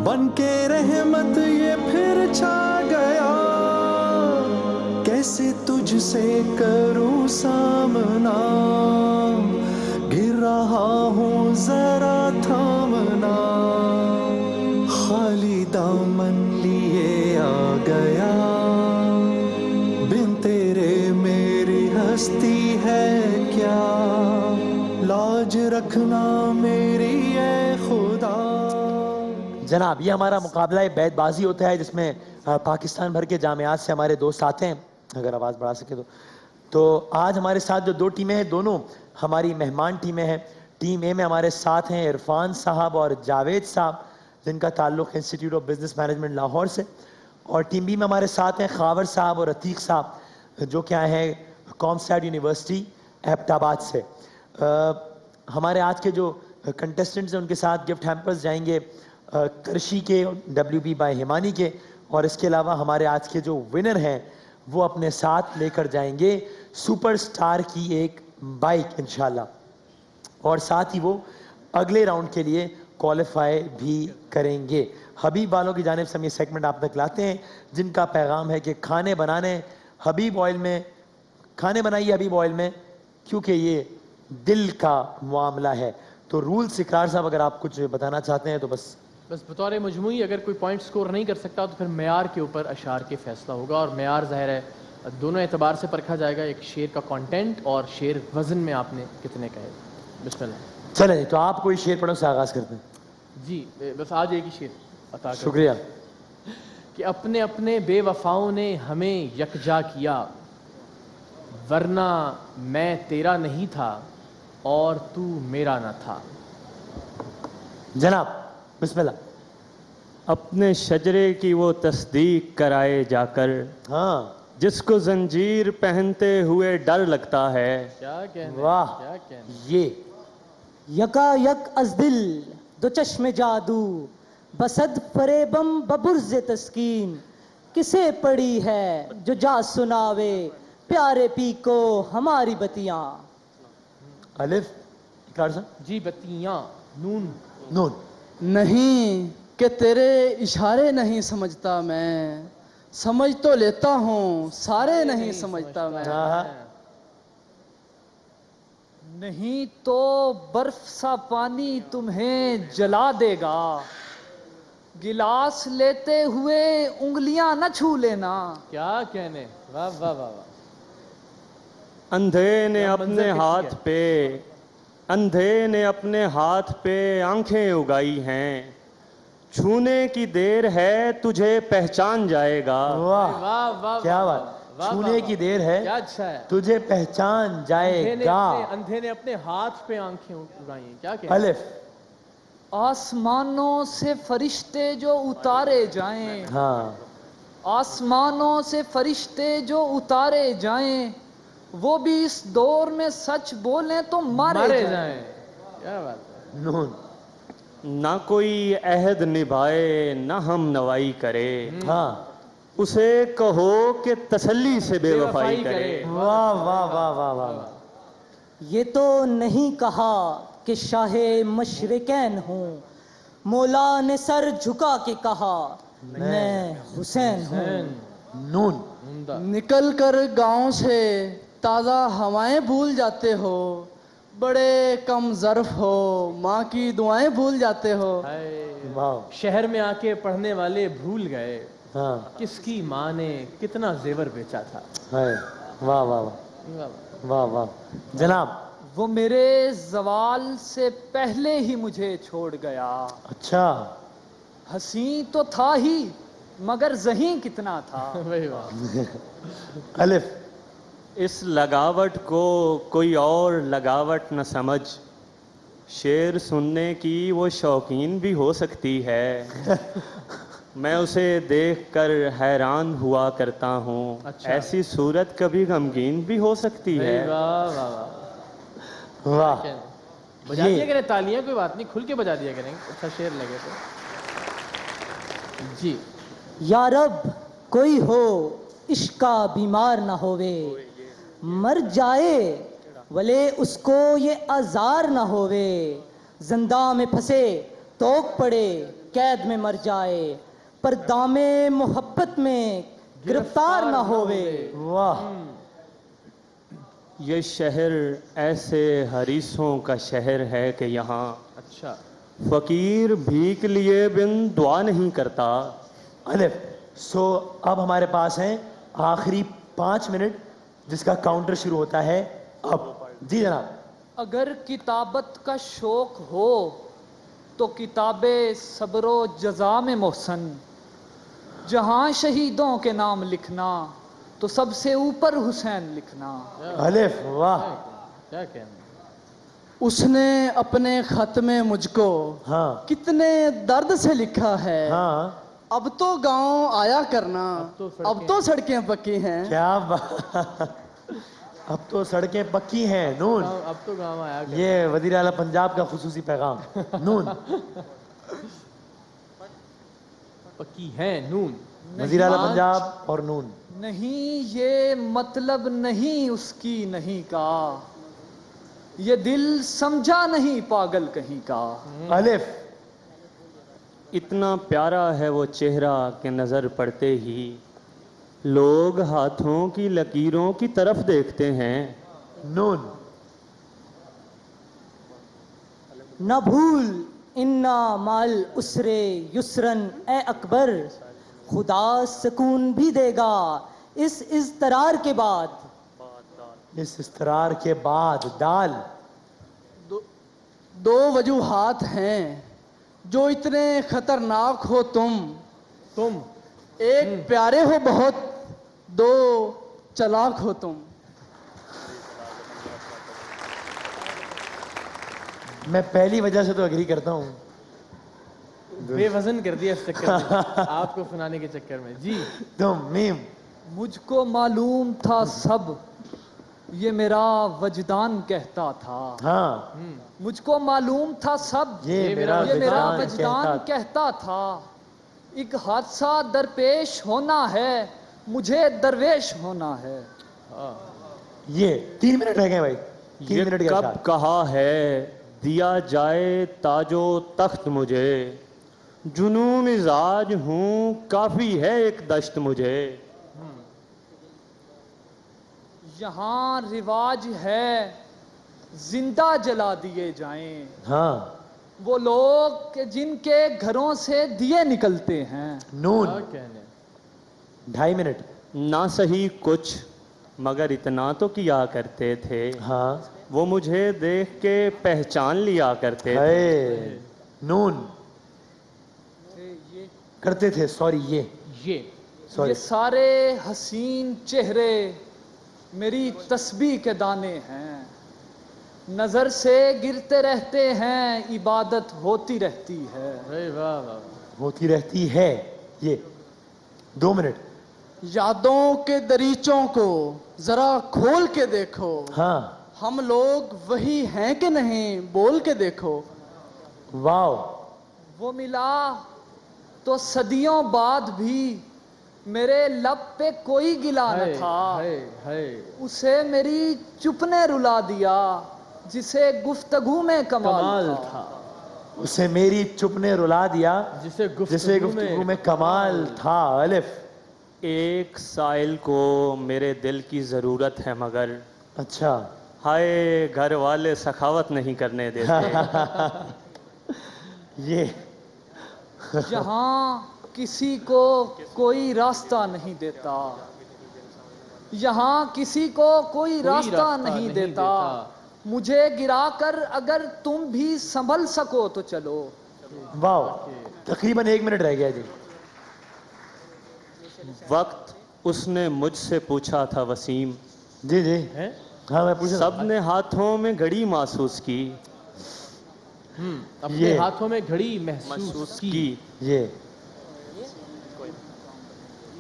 بن کے رحمت یہ پھر چھا گیا، کیسے تجھ سے کروں سامنا، گر رہا ہوں ذرا تھامنا، خالی دامن لیے آ گیا، بن تیرے میری ہستی ہے کیا، لاج رکھنا میری اے خدا۔ جناب یہ ہمارا مقابلہ بیت بازی ہوتا ہے جس میں پاکستان بھر کے جامعات سے ہمارے دوست آتے ہیں، اگر آواز بڑھا سکے تو آج ہمارے ساتھ جو دو ٹیمیں ہیں دونوں ہماری مہمان ٹیمیں ہیں۔ ٹیم اے میں ہمارے ساتھ ہیں عرفان صاحب اور جاوید صاحب جن کا تعلق institute of business management Lahore سے، اور ٹیم بی میں ہمارے ساتھ ہیں خاور صاحب اور عتیق صاحب جو کیا ہیں کامسٹیڈ یونیورسٹی ایبٹ آباد سے۔ ہمارے آج کے جو کنٹیسٹنٹس ہیں ان کے ساتھ گفٹ ہیمپرز جائیں گے کرشی کے، ڈبلیو بی بائی ہمانی کے، اور اس کے علاوہ ہمارے آج کے جو ونر ہیں وہ اپنے ساتھ لے کر جائیں گے سپر سٹار کی ایک بائک انشاءاللہ، اور ساتھ ہی وہ اگلے راؤنڈ کے لیے کوالیفائی بھی کریں گے۔ حبیب والوں کی جانب سے ہم یہ سیگمنٹ آپ تک لاتے ہیں جن کا پیغام ہے کہ کھانے بنانے حبیب آئل میں، کھانے بنائیے حبیب آئل میں کیونکہ یہ دل کا معاملہ ہے۔ تو رولز اقرار صاحب اگر آپ کچھ بتانا چاہتے ہیں تو بس بطور مجموعی اگر کوئی پوائنٹ سکور نہیں کر سکتا تو پھر معیار کے اوپر اشعار کے فیصلہ ہوگا، اور معیار ظاہر ہے دونوں اعتبار سے پرکھا جائے گا، ایک شعر کا کانٹینٹ اور شعر وزن میں آپ نے کتنے کہے۔ بسم اللہ۔ چلیں تو آپ کوئی شعر پڑھو سے آغاز کرتے ہیں۔ جی بس آج ایک ہی شعر عطا کر شکریہ۔ کہ اپنے اپنے بے وفاؤں نے ہمیں یکجا کیا، ورنہ میں تیرا نہیں تھا اور تو میرا نہ تھا۔ جناب بسم اللہ۔ اپنے شجرے کی وہ تصدیق کرائے جا کر، ہاں جس کو زنجیر پہنتے ہوئے ڈر لگتا ہے۔ کیا کہنے، واہ، کیا کہنے۔ یہ یکا یک از دل دو چشم جادو، بسد فریبم ببرز تسکین، کسے پڑی ہے جو جا سناوے پیارے پی کو ہماری بتیاں۔ الف اقرار صاحب۔ جی بتیاں، نون نون۔ نہیں کہ تیرے اشارے نہیں سمجھتا میں، سمجھ تو لیتا ہوں سارے نہیں سمجھتا میں۔ نہیں تو برف سا پانی تمہیں جلا دے گا، گلاس لیتے ہوئے انگلیاں نہ چھو لینا۔ کیا کہنے، واہ واہ واہ واہ۔ اندھے نے کیا اپنے منظر کشی ہاتھ ہے۔ پہ، اندھے نے اپنے ہاتھ پہ آنکھیں اگائی ہیں، چھونے کی دیر ہے تجھے پہچان جائے گا۔ واہ واہ واہ، کیا بات، چھونے کی دیر ہے کیا اچھا ہے۔ تجھے پہچان جائے گا۔ اندھے نے اپنے ہاتھ پہ آنکھیں اگائی ہیں، کیا کہنے۔ الف۔ آسمانوں سے فرشتے جو اتارے جائیں، ہاں آسمانوں سے فرشتے جو اتارے جائیں، وہ بھی اس دور میں سچ بولیں تو مارے جائیں۔ کیا بات ہے۔ نون۔ نہ کوئی عہد نبھائے نہ ہم نوائی کرے، ہاں اسے کہو کہ تسلی سے بے وفائی کرے۔ واہ واہ واہ واہ واہ۔ یہ تو نہیں کہا کہ شاہ مشرقین ہوں، مولا نے سر جھکا کے کہا میں حسین ہوں۔ نون۔ نکل کر گاؤں سے تازہ ہوائیں بھول جاتے ہو، بڑے کم ظرف ہو ماں کی دعائیں بھول جاتے ہو۔ واہ۔ شہر میں آ کے پڑھنے والے بھول گئے ہاں کس کی ماں نے کتنا زیور بیچا تھا۔ ہے، واہ واہ واہ واہ واہ۔ جناب وہ میرے زوال سے پہلے ہی مجھے چھوڑ گیا، اچھا، حسین تو تھا ہی مگر ذہین کتنا تھا۔ الف۔ اس لگاوٹ کو کوئی اور لگاوٹ نہ سمجھ، شعر سننے کی وہ شوقین بھی ہو سکتی ہے، میں اسے دیکھ کر حیران ہوا کرتا ہوں، ایسی صورت کبھی غمگین بھی ہو سکتی ہے۔ واہ واہ واہ۔ واہ، بجا دیا کریں تالیاں، کوئی بات نہیں، کھل کے بجا دیا کریں، اچھا شعر لگے تو۔ جی یا رب کوئی ہو عشق کا بیمار نہ ہووے، مر جائے ولے اس کو یہ آزار نہ ہووے، زندہ میں پھنسے توک پڑے قید میں مر جائے پر دام محبت میں گرفتار نہ ہوئے. واہ. یہ شہر ایسے حریصوں کا شہر ہے کہ یہاں اچھا. فقیر بھیک لیے بن دعا نہیں کرتا. الف. سو اب ہمارے پاس ہیں آخری 5 منٹ جس کا کاؤنٹر شروع ہوتا ہے اب. جی جناب. اگر کتابت کا شوق ہو تو کتاب صبر و جزا میں محسن. جہاں شہیدوں کے نام لکھنا تو سب سے اوپر حسین لکھنا. الف. واہ. کیا کہنا. اس نے اپنے خط میں مجھ کو ہاں کتنے درد سے لکھا ہے. ہاں. اب تو گاؤں آیا کرنا, اب تو سڑکیں پکی ہیں. کیا بات. اب تو سڑکیں پکی ہیں. نون. اب تو گاؤں آیا کر. یہ وزیر اعلیٰ پنجاب کا خصوصی پیغام. نون. پکی ہیں. نون. وزیر اعلیٰ پنجاب اور نون. نہیں یہ مطلب نہیں اس کی نہیں کا, یہ دل سمجھا نہیں پاگل کہیں کا. الف. اتنا پیارا ہے وہ چہرہ کہ نظر پڑتے ہی لوگ ہاتھوں کی لکیروں کی طرف دیکھتے ہیں. نون. نہ بھول انا مال اسرے یسرن اے اکبر, خدا سکون بھی دے گا اس اضطرار کے بعد. اس اضطرار کے بعد. دال. دو وجوہات ہیں جو اتنے خطرناک ہو تم. ایک پیارے ہو بہت, دو چلاک ہو تم. میں پہلی وجہ سے تو اگری کرتا ہوں. بے وزن کر دیا اس چکر میں, آپ کو سنانے کے چکر میں. جی. تم. میم. مجھ کو معلوم تھا سب یہ میرا وجدان کہتا تھا. ہاں. مجھ کو معلوم تھا سب یہ میرا وجدان کہتا تھا. ایک حادثہ درپیش ہونا ہے مجھے درویش ہونا ہے. یہ 3 منٹ رہ گئے بھائی. 3 منٹ یہ کا کب کہا ہے دیا جائے تاج و تخت مجھے, جنوں مزاج ہوں کافی ہے ایک دشت مجھے. یہاں رواج ہے زندہ جلا دیے جائیں ہاں. وہ لوگ کہ جن کے گھروں سے دیے نکلتے ہیں. نون. کیا کہنے. 2.5 منٹ. نہ صحیح کچھ مگر اتنا تو کیا کرتے تھے, ہاں. وہ مجھے دیکھ کے پہچان لیا کرتے تھے. ہے. نون. کرتے تھے. سوری. یہ یہ سوری. سارے حسین چہرے میری تسبیح کے دانے ہیں, نظر سے گرتے رہتے ہیں عبادت ہوتی رہتی ہے. واہ واہ. ہوتی رہتی ہے. یہ 2 منٹ. یادوں کے دریچوں کو ذرا کھول کے دیکھو, ہاں. ہم لوگ وہی ہیں کہ نہیں بول کے دیکھو. واو. وہ ملا تو صدیوں بعد بھی میرے لب پہ کوئی گلا نہ تھا, اسے میری چپ نے رلا دیا جسے گفتگو میں کمال تھا. اسے میری چپ نے رلا دیا جسے گفتگو میں کمال تھا. الف. ایک سائل کو میرے دل کی ضرورت ہے مگر اچھا. ہائے گھر والے سخاوت نہیں کرنے دیتے. یہ یہاں کسی کو کوئی راستہ نہیں دیتا, یہاں کسی کو کوئی راستہ نہیں دیتا. مجھے گرا کر اگر تم بھی سنبھل سکو تو چلو. واو. تقریباً 1 منٹ رہ گیا. جی. وقت اس نے مجھ سے پوچھا تھا وسیم, جی جی. ہاں میں پوچھا. سب نے ہاتھوں میں گھڑی محسوس کی. اپنے ہاتھوں میں گھڑی محسوس کی. یہ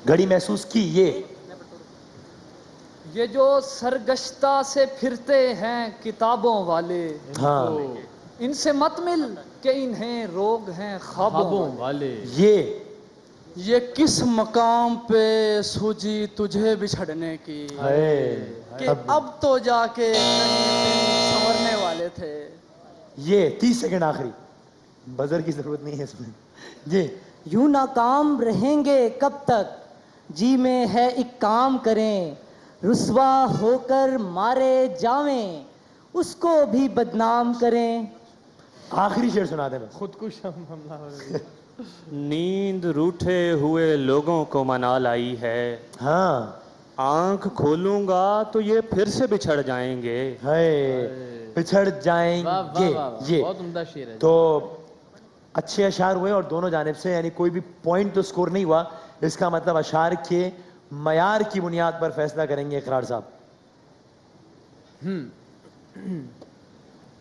گھڑی محسوس کی. یہ جو سرگشتہ سے پھرتے ہیں کتابوں والے, ہاں. ان سے مت مل کہ انہیں روگ ہیں خوابوں والے. یہ کس مقام پہ سوجی تجھے بچھڑنے کی کہ اب تو جا کے سنورنے والے تھے. یہ 30 سیکنڈ آخری. बजर की जरूरत नहीं है इसमें जी। यूं नाकाम रहेंगे कब तक, जी में है एक काम करें, रुसवा होकर मारे जावें, उसको भी बदनाम करें। आखिरी शेर सुना दे। खुदकुश हमला हो रही है। नींद रूठे हुए लोगों को मना लाई है, हाँ आंख खोलूंगा तो ये फिर से बिछड़ जाएंगे। है पिछड़ वाह वाह जाएंगे वाह वाह, ये। बहुत उम्दा शेर है। तो अच्छे अशार हुए और दोनों जानिब से, यानी कोई भी पॉइंट तो स्कोर नहीं हुआ। इसका मतलब अशार के मयार की बुनियाद पर फैसला करेंगे इकरार साहब।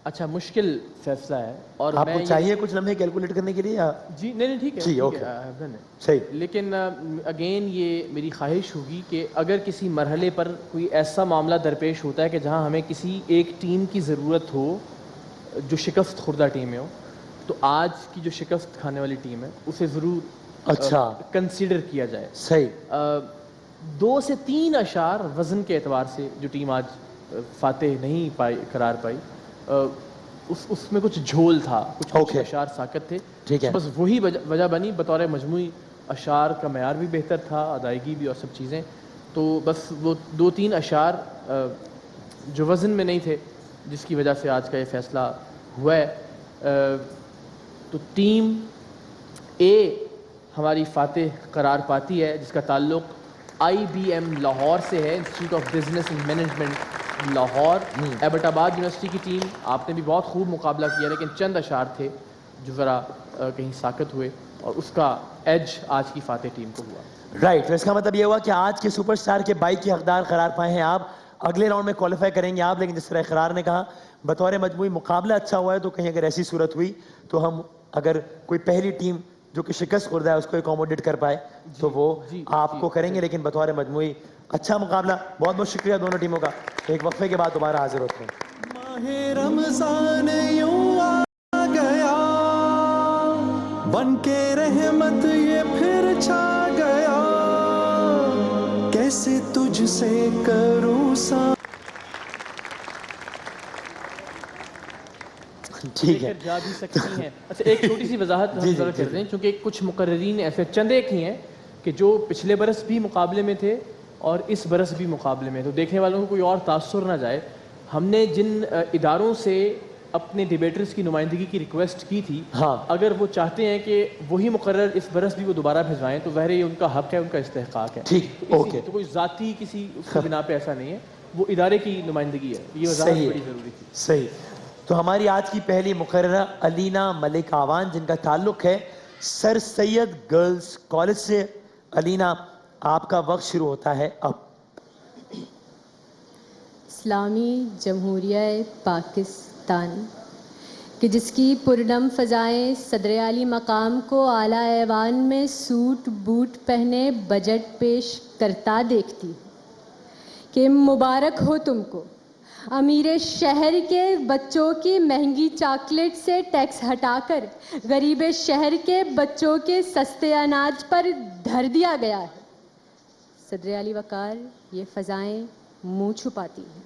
अच्छा, मुश्किल फैसला है और मैं आपको ये- चाहिए कुछ लम्हे कैलकुलेट करने के लिए या जी नहीं ठीक है, जी, ठीक ओके। है, I've done it। सही? लेकिन अगेन ये मेरी ख्वाहिश होगी कि अगर किसी मरहले पर कोई ऐसा मामला दरपेश होता है कि जहां हमें किसी एक टीम की ज़रूरत हो जो शिकस्त खुर्दा टीम में हो, तो आज की जो शिकस्त खाने वाली टीम है उसे ज़रूर अच्छा कंसीडर किया जाए। सही। 2 से 3 अशार वज़न के एतबार से जो टीम आज फातेह नहीं पाई, करार पाई, उसमें कुछ झोल था, कुछ Okay. अशार साकत थे। ठीक है। बस वही वजह बनी। बतौर मजमूई अशार का मयार भी बेहतर था, अदायगी भी और सब चीज़ें। तो बस वो 2-3 अशार जो वज़न में नहीं थे, जिसकी वजह से आज का ये फ़ैसला हुआ है। तो टीम ए हमारी फातेह करार पाती है, जिसका ताल्लुक़ IBM लाहौर से है, institute of business and management Lahore. Abbottabad university की टीम, आपने भी बहुत खूब मुकाबला किया, लेकिन चंद अशार थे जो ज़रा कहीं साकत हुए और उसका एज आज की फातेह टीम को हुआ। राइट। तो इसका मतलब ये हुआ कि आज के सुपरस्टार के बाइक के हकदार करार पाए हैं आप। अगले राउंड में क्वालिफाई करेंगे आप, लेकिन जिस तरह इकरार ने कहा बतौर मजमूई मुकाबला अच्छा हुआ है, तो कहीं अगर ऐसी सूरत हुई तो हम अगर कोई पहली टीम जो कि शिकस्त खुर्दा है उसको एकोमोडेट कर पाए तो वो जी, आपको करेंगे, लेकिन बतौर मजमूई अच्छा मुकाबला। बहुत बहुत शुक्रिया दोनों टीमों का। एक वक्फे के बाद दोबारा हाजिर होते हैं। माहे रमजान यूं आ गया, बन के रहमत ये फिर छा गया, कैसे तुझसे करूं सा। ठीक है। लेकर जा भी सकती हैं। अच्छा, एक छोटी सी वजाहत हम ज़रा कर दें, चूँकि कुछ मुकर्रीन ऐसे चंद एक ही हैं कि जो पिछले बरस भी मुकाबले में थे और इस बरस भी मुकाबले में, तो देखने वालों को कोई और तासुर ना जाए। हमने जिन इदारों से अपने डिबेटर्स की नुमाइंदगी की रिक्वेस्ट की थी, हाँ। अगर वो चाहते हैं कि वही मुकर्रर इस बरस भी वो दोबारा भिजवाएं, तो वह ये उनका हक है, उनका इस्तेहकाक है। ठीक, तो इसी- ओके। तो कोई ज़ाती किसी उसकी बिना पे ऐसा नहीं है, वो इदारे की नुमाइंदगी है। ये वजाहत सही बड़ी है। ज़रूरी थी। सही। तो हमारी आज की पहली मुकर्ररा अलीना मलिक आवान, जिनका ताल्लुक है सर सैयद गर्ल्स कॉलेज से। अलीना, आपका वक्त शुरू होता है अब। इस्लामी जमहूरिया पाकिस्तान कि जिसकी पुरनम फ़ज़ाएँ सदर आली मकाम को आला ऐवान में सूट बूट पहने बजट पेश करता देखती कि मुबारक हो तुमको, अमीर शहर के बच्चों की महंगी चॉकलेट से टैक्स हटाकर गरीब शहर के बच्चों के सस्ते अनाज पर धर दिया गया है। सदर आली वकार ये फ़ज़ाएँ मुँह छुपाती हैं,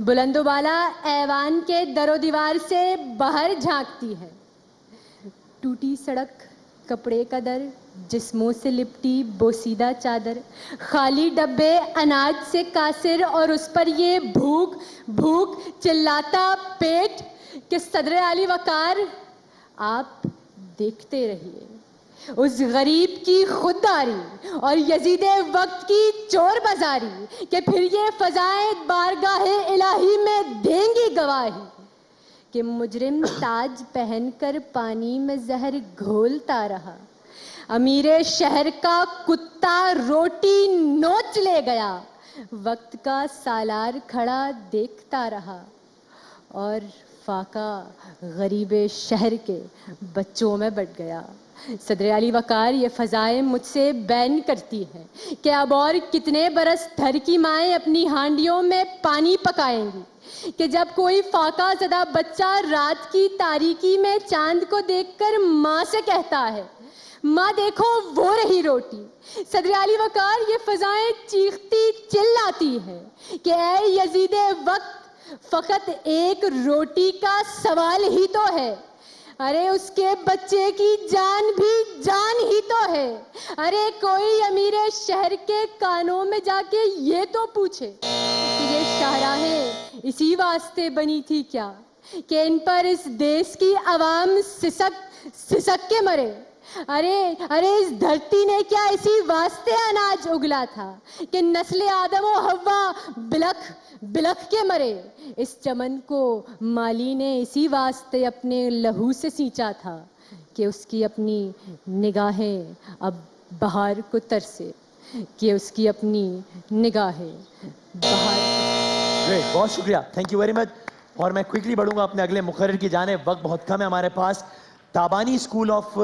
बुलंदोबाला ऐवान के दरो दीवार से बाहर झांकती है। टूटी सड़क, कपड़े का दर, जिस्मों से लिपटी बोसीदा चादर, खाली डब्बे अनाज से कासिर और उस पर ये भूख भूख चिल्लाता पेट कि सदर आली वकार आप देखते रहिए उस गरीब की खुददारी और यजीदे वक्त की चोर बाजारी कि फिर ये फ़ज़ाएँ बारगाहे इलाही में देंगी गवाही कि मुजरिम ताज पहनकर पानी में जहर घोलता रहा, अमीर शहर का कुत्ता रोटी नोच ले गया, वक्त का सालार खड़ा देखता रहा और फाका गरीब शहर के बच्चों में बट गया। सदर आली वकार ये फ़ज़ाएँ मुझसे बैन करती हैं कि अब और कितने बरस थर की माएँ अपनी हांडियों में पानी पकाएंगी कि जब कोई फाका ज़दा बच्चा रात की तारीकी में चांद को देखकर माँ से कहता है, माँ देखो वो रही रोटी। सदर आली वकार ये फ़ज़ाएँ चीखती चिल्लाती हैं कि ऐ यजीदे वक्त, फ़कत एक रोटी का सवाल ही तो है, अरे उसके बच्चे की जान भी जान ही तो है। अरे कोई अमीर शहर के कानों में जाके ये तो पूछे कि ये शाहराहें इसी वास्ते बनी थी क्या कि इन पर इस देश की आवाम सिसक के मरे। अरे इस धरती ने क्या इसी वास्ते अनाज उगला था कि नस्ल आदम और हव्वा बिलख के मरे। इस चमन को माली ने इसी वास्ते अपने लहू से सींचा था कि उसकी अपनी निगाहें अब बहार को तरसे, कि उसकी अपनी निगाहें बहार। ग्रेट, बहुत शुक्रिया, थैंक यू वेरी मच। और मैं क्विकली बढ़ूंगा अपने अगले मुकर्रर की जाने, वक्त बहुत कम है हमारे पास। ताबानी स्कूल ऑफ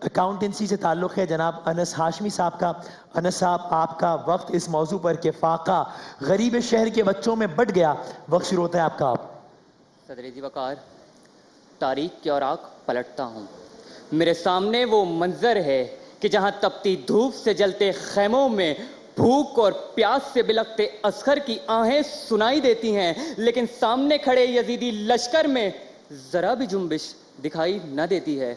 अकाउंटेंसी से ताल्लुक़ है जनाब अनस हाशमी साहब का। अनस साहब, आपका वक्त इस मौजू पर कि फ़ाक़ा गरीब शहर के बच्चों में बट गया, वक्त शुरू होता है आपका। सदर वक़ार, तारीख के औराक पलटता हूँ, मेरे सामने वो मंजर है कि जहाँ तपती धूप से जलते खैमों में भूख और प्यास से बिलखते असगर की आहें सुनाई देती हैं, लेकिन सामने खड़े यजीदी लश्कर में जरा भी जुम्बिश दिखाई न देती है।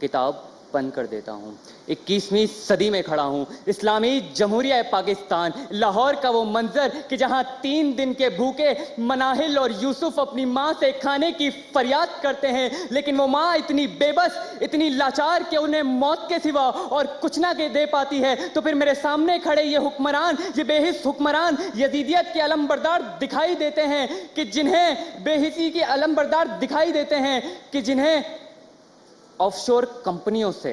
किताब बंद कर देता हूँ। 21वीं सदी में खड़ा हूँ, इस्लामी जमहूरिया पाकिस्तान, लाहौर का वो मंजर कि जहाँ 3 दिन के भूखे मनाहिल और यूसुफ अपनी माँ से खाने की फरियाद करते हैं, लेकिन वो माँ इतनी बेबस, इतनी लाचार कि उन्हें मौत के सिवा और कुछ ना दे पाती है। तो फिर मेरे सामने खड़े ये हुक्मरान, ये बेहिस हुक्मरान यजीदियत के अलमबरदार दिखाई देते हैं कि जिन्हें बेहिसी के अलमबरदार दिखाई देते हैं कि जिन्हें ऑफशोर कंपनियों से,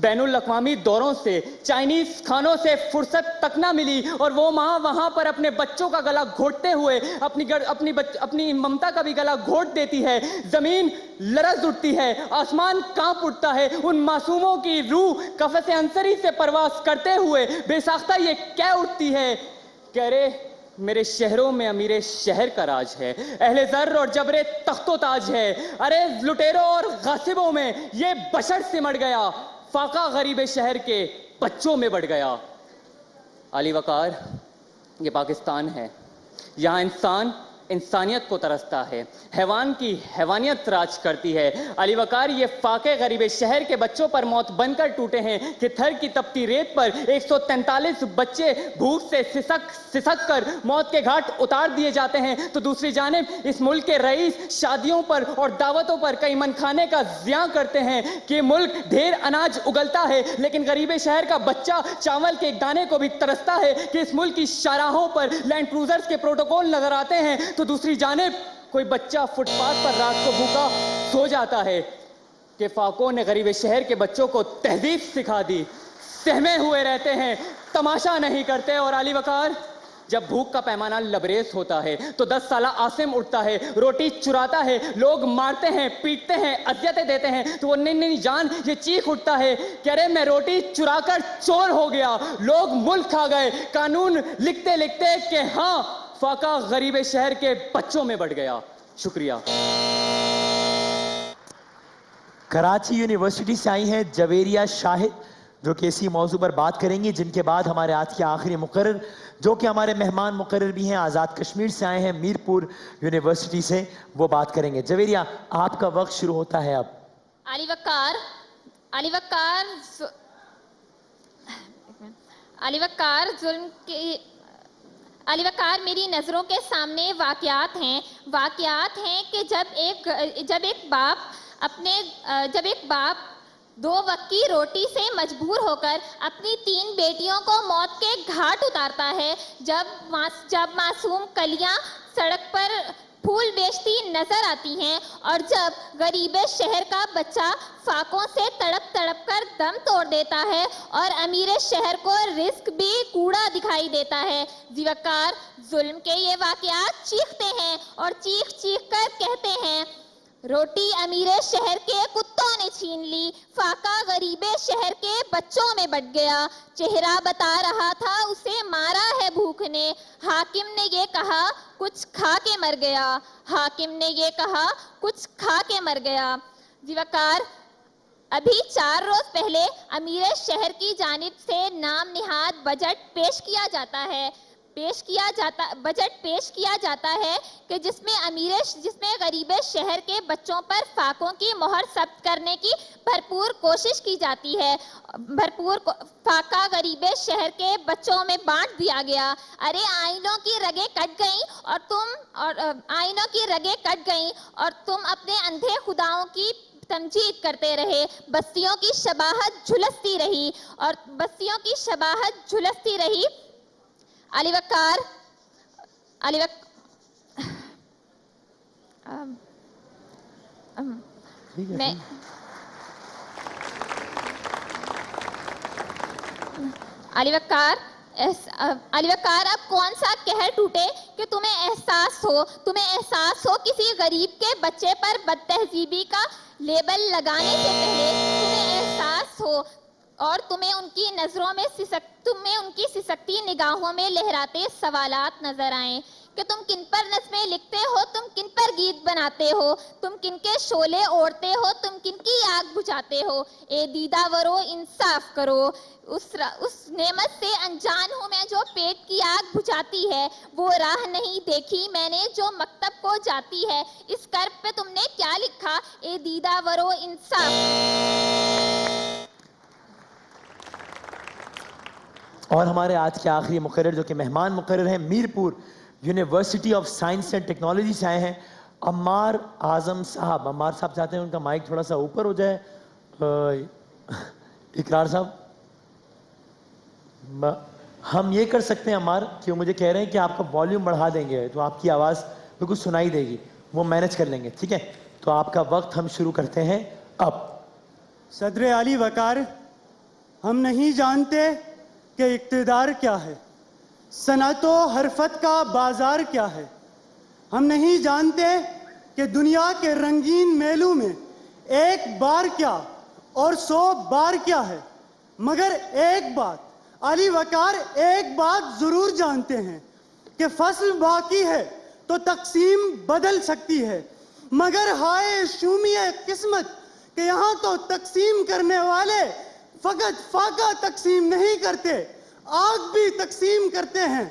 बैनुल अक़वामी दौरों से, चाइनीज खानों से फुर्सत तक ना मिली, और वो माँ वहां पर अपने बच्चों का गला घोटते हुए अपनी ममता का भी गला घोट देती है। जमीन लरज उठती है, आसमान कांप उठता है, उन मासूमों की रूह कफ़स अंसरी से परवास करते हुए बेसाख्ता ये क्या उठती है कि अरे मेरे शहरों में अमीरे शहर का राज है, अहले ज़र और जबरे तख्तो ताज है। अरे लुटेरों और गासिबों में ये बशर सिमट गया, फाका गरीब शहर के बच्चों में बढ़ गया। अली वकार, ये पाकिस्तान है, यहाँ इंसान इंसानियत को तरसता है, हैवान की हैवानियत राज करती है। अली वकार, ये फाके गरीबे शहर के बच्चों पर मौत बनकर टूटे हैं कि थर की तपती रेत पर 143 बच्चे भूख से सिसक कर मौत के घाट उतार दिए जाते हैं। तो दूसरी जानिब इस मुल्क के रईस शादियों पर और दावतों पर कई मन खाने का ज़िया करते हैं कि मुल्क ढेर अनाज उगलता है, लेकिन गरीबे शहर का बच्चा चावल के एक दाने को भी तरसता है कि इस मुल्क की शाहराहों पर लैंड क्रूजर्स के प्रोटोकॉल नजर आते हैं। तो दूसरी जानिब कोई बच्चा फुटपाथ पर रात को भूखा सो जाता है कि फाकों ने गरीब शहर के बच्चों को तहजीब सिखा दी, सहमे हुए रहते हैं, तमाशा नहीं करते। और अली वकार, जब भूख का पैमाना लबरेज होता है तो 10 साला आसिम उठता है, रोटी चुराता है, लोग मारते हैं, पीटते हैं, अजियतें देते हैं, तो वो नहीं जान ये चीख उठता है कि अरे मैं रोटी चुराकर चोर हो गया। लोग मुल्क खा गए, कानून लिखते लिखते कि हाँ फाका गरीब शहर के बच्चों में बढ़ गया। शुक्रिया। कराची यूनिवर्सिटी से आई हैं जवेरिया शाहिद, जो कि इसी मौजू पर बात करेंगी, जिनके बाद हमारे आज के आखिरी मुकर्रर, जो कि हमारे मेहमान मुकर्रर भी हैं, आज़ाद कश्मीर से आए हैं, मीरपुर यूनिवर्सिटी से, वो बात करेंगे। जवेरिया, आपका वक्त शुरू होता है अब। अली वकार, अली वकार, मेरी नज़रों के सामने वाक़यात हैं कि जब एक बाप 2 वक्त की रोटी से मजबूर होकर अपनी 3 बेटियों को मौत के घाट उतारता है, जब मासूम कलियां सड़क पर फूल बेचती नजर आती हैं, और जब गरीबे शहर का बच्चा फाकों से तड़प तड़प कर दम तोड़ देता है और अमीरे शहर को रिस्क भी कूड़ा दिखाई देता है। जीवकार, जुल्म के ये वाकयात चीखते हैं और चीख चीख कर कहते हैं, रोटी अमीरे शहर के कुत्तों ने छीन ली, फाका गरीबे शहर के बच्चों में बट गया। चेहरा बता रहा था उसे मारा है भूख ने, हाकिम ने ये कहा कुछ खा के मर गया, हाकिम ने ये कहा कुछ खा के मर गया। जीवकार, अभी 4 रोज पहले अमीरे शहर की जानिब से नाम निहाद बजट पेश किया जाता है। पेश किया जाता है कि जिसमें गरीब शहर के बच्चों पर फाकों की मोहर सख्त करने की भरपूर कोशिश की जाती है। भरपूर फाका गरीब शहर के बच्चों में बांट दिया गया। अरे आईनों की रगें कट गईं और तुम अपने अंधे खुदाओं की तमजीद करते रहे। बस्तियों की शबाहत झुलसती रही। अली वक़ार अली वक़ार अब कौन सा कहर टूटे कि तुम्हें एहसास हो किसी गरीब के बच्चे पर बदतहजीबी का लेबल लगाने से पहले तुम्हें एहसास हो और तुम्हें उनकी नजरों में उनकी सिसकती निगाहों में लहराते सवालात नजर आएं कि तुम किन पर नज़्में लिखते हो, तुम किन पर गीत बनाते हो, तुम किन के शोले ओढ़ते हो, तुम किन की आग बुझाते हो। ए दीदावरो इंसाफ करो। उस नेमत से अनजान हूँ मैं जो पेट की आग बुझाती है। वो राह नहीं देखी मैंने जो मकतब को जाती है। इस कर्ब पे तुमने क्या लिखा? ए दीदावरो इंसाफ। और हमारे आज के आखिरी मुकर्रर जो कि मेहमान मुकर्रर हैं, Mirpur university of science and technology से आए हैं, अम्मार आजम साहब। अम्मार साहब चाहते हैं उनका माइक थोड़ा सा ऊपर हो जाए। इकरार साहब, हम ये कर सकते हैं अम्मार कि वो मुझे कह रहे हैं कि आपका वॉल्यूम बढ़ा देंगे तो आपकी आवाज़ बिल्कुल सुनाई देगी, वो मैनेज कर लेंगे, ठीक है? तो आपका वक्त हम शुरू करते हैं अब। सदर आली वकार, हम नहीं जानते कि इक़्तिदार क्या है, सनअतो हरफत का बाजार क्या है। हम नहीं जानते कि दुनिया के रंगीन मेलों में एक बार क्या और 100 बार क्या है, मगर एक बात अली वकार, एक बात जरूर जानते हैं कि फसल बाकी है तो तकसीम बदल सकती है, मगर हाय शूमिए किस्मत कि यहाँ तो तकसीम करने वाले फकत फाका तकसीम नहीं करते, आग भी तकसीम करते हैं।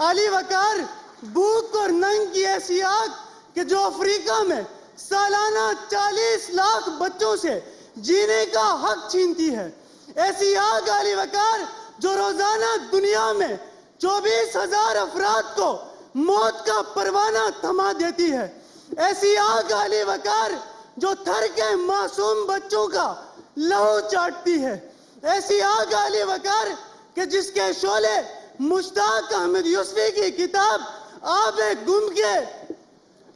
अली वकार, भूख और नंग की ऐसी आग कि जो अफ्रीका में सालाना 40 लाख बच्चों से जीने का हक छीनती है। ऐसी आग अली वकार जो रोजाना दुनिया में 24,000 अफराद को मौत का परवाना थमा देती है। ऐसी आग अली वकार जो थर के मासूम बच्चों का लहू चाटती है। ऐसी आग अली वकार कि जिसके शोले मुश्ताक अहमद यूसुफी की किताब आब गुम के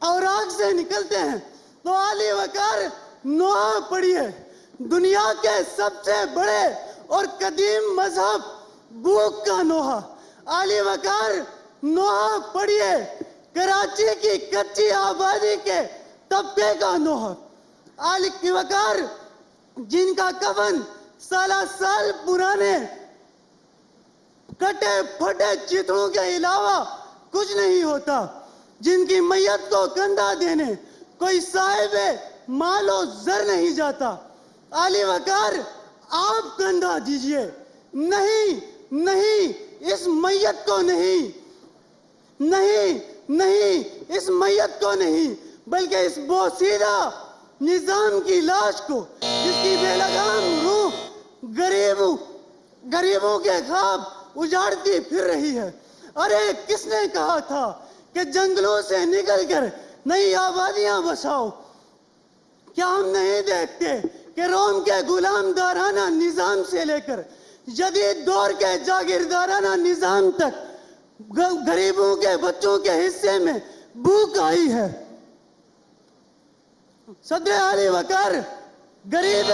और आग से निकलते हैं, तो अली वकार नोहा पड़ी है। दुनिया के सबसे बड़े और कदीम मजहब भूख का नोहा। अली वकार नोहा पड़ी है कराची की कच्ची आबादी के तबके का नोहा। अली वकार जिनका कफन साल पुराने कटे फटे चित्रों के अलावा कुछ नहीं होता, जिनकी मैयत को कंधा देने कोई साहिब मालो जर नहीं जाता। अली वकार, आप कंधा दीजिए। नहीं नहीं, इस मैयत को नहीं, नहीं नहीं, इस मैयत को नहीं, बल्कि इस बोसीदा निजाम की लाश को, जिसकी बेलगाम रूह गरीबों के ख्वाब उजाड़ती फिर रही है। अरे किसने कहा था कि जंगलों से निकलकर नई आबादियां बसाओ? क्या हम नहीं देखते कि रोम के गुलामदाराना निजाम से लेकर जदीद दौर के जागीरदाराना निजाम तक गरीबों के बच्चों के हिस्से में भूख आई है? सदर आली वकार गरीब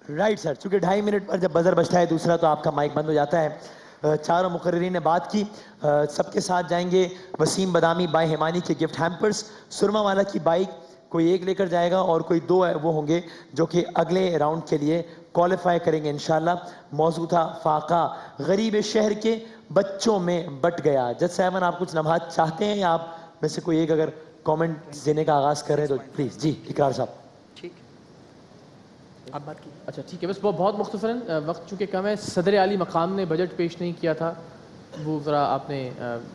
राइट सर, चूंकि 2.5 मिनट पर जब बजर बजता है दूसरा तो आपका माइक बंद हो जाता है। चारों मुकर्रीरीन ने बात की। सबके साथ जाएंगे वसीम बदामी बाय हिमानी के गिफ्ट हैम्पर्स। सुरमा वाला की बाइक कोई एक लेकर जाएगा और कोई 2 वो होंगे जो कि अगले राउंड के लिए क्वालिफाई करेंगे इंशाल्लाह। मौजू था फाका गरीब शहर के बच्चों में बट गया। जज साहब, आप कुछ लम्हात चाहते हैं या आप में से कोई एक अगर कमेंट देने का आगाज कर रहे हैं तो प्लीज। जी इकरार साहब। ठीक, تھے. آپ بات کی اچھا ٹھیک ہے, بس بہت مختصراً, وقت چونکہ کم ہے. صدر عالی مقام نے بجٹ پیش نہیں کیا تھا, وہ ذرا آپ نے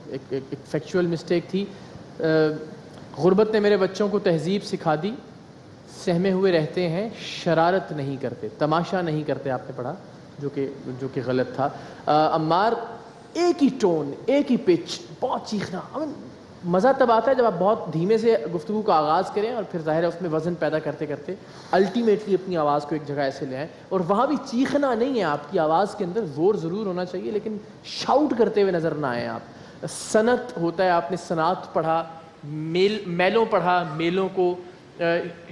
ایک فیکچوئل مسٹیک تھی. غربت نے میرے بچوں کو تہذیب سکھا دی, سہمے ہوئے رہتے ہیں, شرارت نہیں کرتے, تماشا نہیں کرتے, آپ نے پڑھا, جو کہ غلط تھا. عمار, ایک ہی ٹون, ایک ہی پچ, بہت چیخنا. مزہ تب آتا ہے جب آپ بہت دھیمے سے گفتگو کا آغاز کریں اور پھر ظاہر ہے اس میں وزن پیدا کرتے کرتے الٹیمیٹلی اپنی آواز کو ایک جگہ ایسے لے آئیں. اور وہاں بھی چیخنا نہیں ہے, آپ کی آواز کے اندر زور ضرور ہونا چاہیے لیکن شاؤٹ کرتے ہوئے نظر نہ آئیں آپ. صنعت ہوتا ہے, آپ نے صنعت پڑھا, میلوں پڑھا, میلوں کو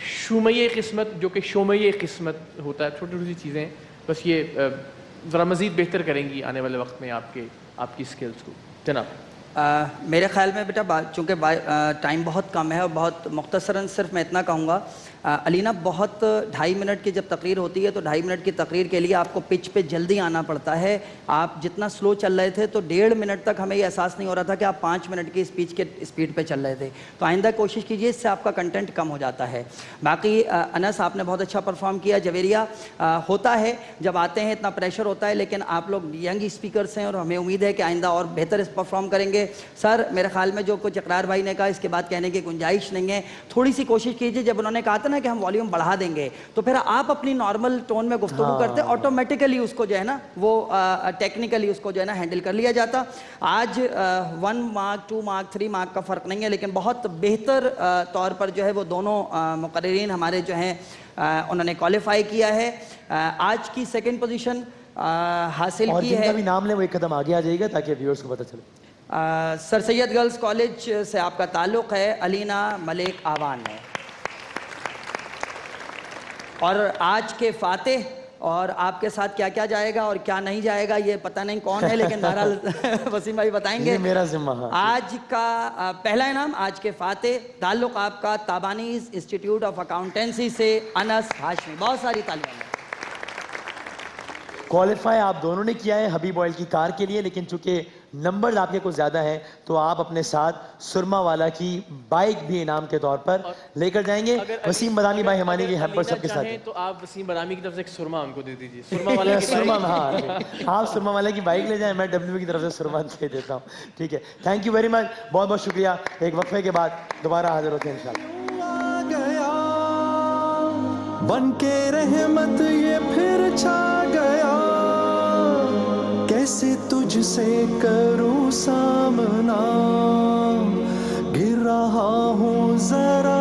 شومیہ قسمت, جو کہ شومیہ قسمت ہوتا ہے. چھوٹی چھوٹی چیزیں, بس یہ ذرا مزید بہتر کریں گی آنے والے وقت میں آپ کی سکلز کو. جناب میرے خیال میں بیٹا چونکہ ٹائم بہت کم ہے اور بہت مختصراً صرف میں اتنا کہوں گا, علینا بہت 2.5 منٹ کی جب تقریر ہوتی ہے تو 2.5 منٹ کی تقریر کے لیے آپ کو پچ پہ جلدی آنا پڑتا ہے. آپ جتنا سلو چل رہے تھے تو 1.5 منٹ تک ہمیں یہ احساس نہیں ہو رہا تھا کہ آپ 5 منٹ کی اسپیچ کے اسپیڈ پہ چل رہے تھے. تو آئندہ کوشش کیجیے, اس سے آپ کا کنٹینٹ کم ہو جاتا ہے. باقی انس آپ نے بہت اچھا پرفارم کیا. جویریہ, ہوتا ہے جب آتے ہیں اتنا پریشر ہوتا ہے, لیکن آپ لوگ ینگ اسپیکرس ہیں اور ہمیں امید ہے کہ آئندہ اور بہتر پرفارم کریں گے. سر میرے خیال میں جو کچھ اقرار بھائی نے کہا اس کے بعد کہنے کی گنجائش نہیں ہے. تھوڑی سی کوشش کیجیے, جب انہوں نے کہا تھا نا کہ ہم والیوم بڑھا دیں گے تو پھر آپ اپنی نارمل ٹون میں گفتگو کرتے, آٹومیٹیکلی اس کو جو ہے نا وہ ٹیکنیکلی اس کو جو ہے نا ہینڈل کر لیا جاتا. آج 1 مارک 2 مارک 3 مارک کا فرق نہیں ہے, لیکن بہت بہتر طور پر جو ہے وہ دونوں مقررین ہمارے جو ہیں انہوں نے کوالیفائی کیا ہے. آج کی سیکنڈ پوزیشن حاصل اور کی جن ہے, کا بھی نام لیں وہ ایک قدم آگے آ جائے گا تاکہ ویورز کو پتہ چلے. سر سید گرلز کالج سے آپ کا تعلق ہے, علینا ملک آوان ہے. اور آج کے فاتح, اور آپ کے ساتھ کیا کیا جائے گا اور کیا نہیں جائے گا یہ پتہ نہیں کون ہے, لیکن بہرحال وسیم بھائی بتائیں گے. یہ میرا ذمہ ہے. آج کا پہلا انعام, آج کے فاتح, تعلق آپ کا تابانیز انسٹیٹیوٹ آف اکاؤنٹنسی سے انس ہاشمی. بہت ساری تعلیمات. کوالیفائی آپ دونوں نے کیا ہے حبیب آئل کی کار کے لیے, لیکن چونکہ نمبرز آپ کے کچھ زیادہ ہیں تو آپ اپنے ساتھ سرما والا کی بائک بھی انعام کے طور پر لے کر جائیں گے. وسیم بادامی بھائی ہمارے لیے ہیمپر سب کے ساتھ ہیں, تو آپ وسیم بادامی کی طرف سے ایک سرما ان کو دے دیجیے. سرما والا کی سرما, ہاں آپ سرما والا کی بائک لے جائیں, میں ڈبلیو کی طرف سے سرما دے دیتا ہوں. ٹھیک ہے, تھینک یو ویری مچ, بہت بہت شکریہ. ایک وقفے کے بعد دوبارہ حاضر ہوتے ہیں انشاءاللہ. گیا بن کے رحمت یہ پھر چھا گیا, کیسے تجھ سے کروں سامنا, گر رہا ہوں ذرا